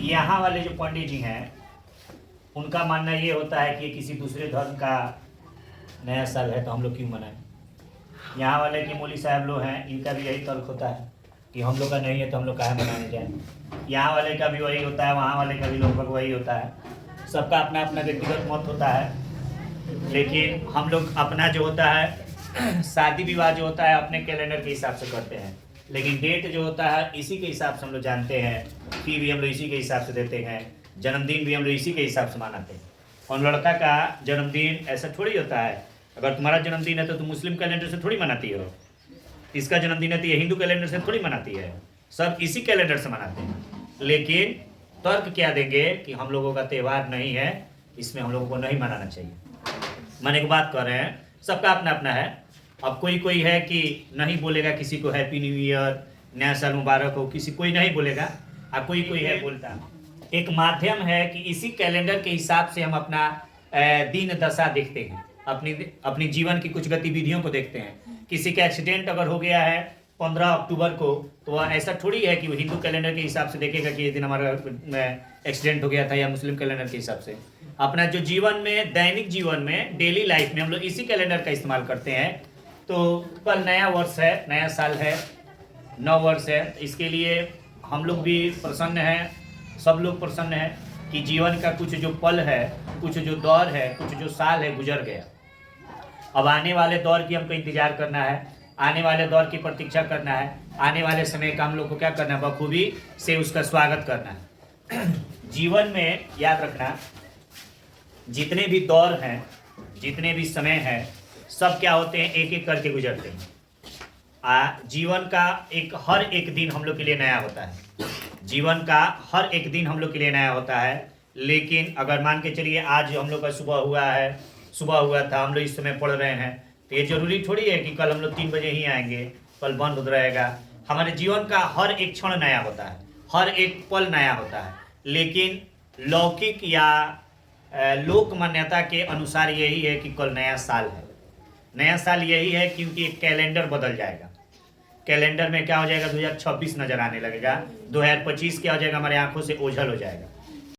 यहाँ वाले जो पंडित जी हैं उनका मानना ये होता है कि किसी दूसरे धर्म का नया साल है तो हम लोग क्यों मनाएं। यहाँ वाले के मौली साहब लोग हैं, इनका भी यही तर्क होता है कि हम लोग का नहीं है तो हम लोग काहे मनाने जाएं। यहाँ वाले का भी वही होता है, वहाँ वाले का भी लगभग वही होता है। सबका अपना अपना व्यक्तिगत मत होता है, लेकिन हम लोग अपना जो होता है शादी विवाह जो होता है अपने कैलेंडर के हिसाब से करते हैं, लेकिन डेट जो होता है इसी के हिसाब से हम लोग जानते हैं, फी भी हम लोग इसी के हिसाब से देते हैं, जन्मदिन भी हम लोग इसी के हिसाब से मनाते हैं। और लड़का का जन्मदिन ऐसा थोड़ी होता है, अगर तुम्हारा जन्मदिन है तो तुम मुस्लिम कैलेंडर से थोड़ी मनाती हो, इसका जन्मदिन है तो ये हिंदू कैलेंडर से थोड़ी मनाती है, सब इसी कैलेंडर से मनाते हैं। लेकिन तर्क क्या देंगे कि हम लोगों का त्यौहार नहीं है, इसमें हम लोगों को नहीं मनाना चाहिए। मन एक बात कर रहे हैं, सबका अपना अपना है। अब कोई है कि नहीं बोलेगा किसी को हैप्पी न्यू ईयर, नया साल मुबारक हो, किसी कोई नहीं बोलेगा, और कोई है बोलता। एक माध्यम है कि इसी कैलेंडर के हिसाब से हम अपना दिन दशा देखते हैं, अपनी जीवन की कुछ गतिविधियों को देखते हैं। किसी का एक्सीडेंट अगर हो गया है 15 अक्टूबर को, तो वह ऐसा थोड़ी है कि वो हिंदू कैलेंडर के हिसाब से देखेगा कि ये दिन हमारा एक्सीडेंट हो गया था, या मुस्लिम कैलेंडर के हिसाब से। अपना जो जीवन में, दैनिक जीवन में, डेली लाइफ में हम लोग इसी कैलेंडर का इस्तेमाल करते हैं। तो कल नया वर्ष है, नया साल है, नव वर्ष है, इसके लिए हम लोग भी प्रसन्न हैं, सब लोग प्रसन्न हैं कि जीवन का कुछ जो पल है, कुछ जो दौर है, कुछ जो साल है गुजर गया। अब आने वाले दौर की हमको इंतजार करना है, आने वाले दौर की प्रतीक्षा करना है, आने वाले समय का हम लोग को क्या करना है, बखूबी से उसका स्वागत करना है। जीवन में याद रखना, जितने भी दौर हैं, जितने भी समय हैं, सब क्या होते हैं, एक एक करके गुजरते हैं। जीवन का हर एक दिन हम लोग के लिए नया होता है, जीवन का हर एक दिन हम लोग के लिए नया होता है। लेकिन अगर मान के चलिए आज हम लोग का सुबह हुआ था, हम लोग इस समय पढ़ रहे हैं, तो ये जरूरी थोड़ी है कि कल हम लोग 3 बजे ही आएंगे, कल बंद हो रहेगा। हमारे जीवन का हर एक क्षण नया होता है, हर एक पल नया होता है। लेकिन लौकिक या लोक मान्यता के अनुसार यही है कि कल नया साल है। नया साल यही है क्योंकि एक कैलेंडर बदल जाएगा। कैलेंडर में क्या हो जाएगा, 2026 नजर आने लगेगा, 2025 क्या हो जाएगा, हमारे आंखों से ओझल हो जाएगा।